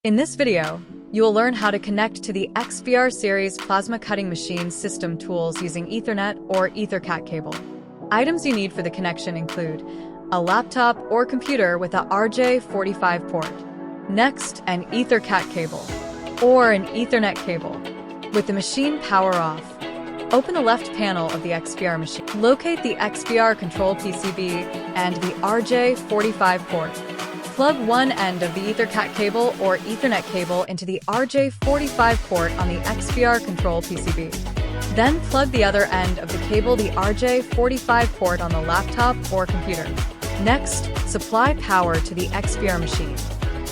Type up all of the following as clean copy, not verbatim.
In this video, you will learn how to connect to the XPR series plasma cutting machine system tools using Ethernet or EtherCAT cable. Items you need for the connection include a laptop or computer with a RJ45 port. Next, an EtherCAT cable or an Ethernet cable. With the machine power off, open the left panel of the XPR machine. Locate the XPR control PCB and the RJ45 port. Plug one end of the EtherCAT cable or Ethernet cable into the RJ45 port on the XPR control PCB. Then plug the other end of the cable the RJ45 port on the laptop or computer. Next, supply power to the XPR machine.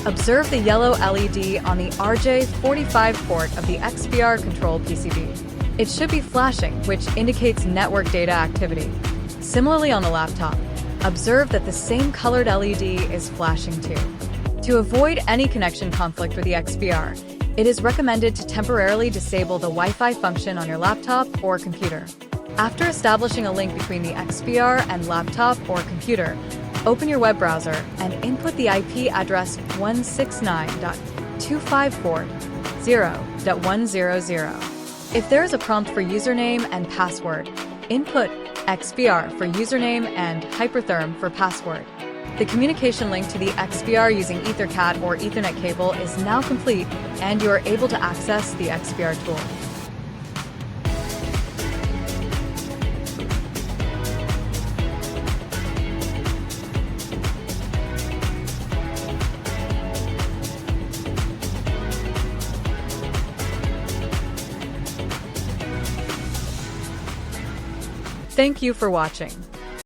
Observe the yellow LED on the RJ45 port of the XPR control PCB. It should be flashing, which indicates network data activity. Similarly on the laptop, observe that the same colored LED is flashing too. To avoid any connection conflict with the XPR, it is recommended to temporarily disable the Wi-Fi function on your laptop or computer. After establishing a link between the XPR and laptop or computer, open your web browser and input the IP address 169.254.0.100. If there is a prompt for username and password, input XPR for username and Hypertherm for password. The communication link to the XPR using EtherCAT or Ethernet cable is now complete, and you are able to access the XPR tool. Thank you for watching.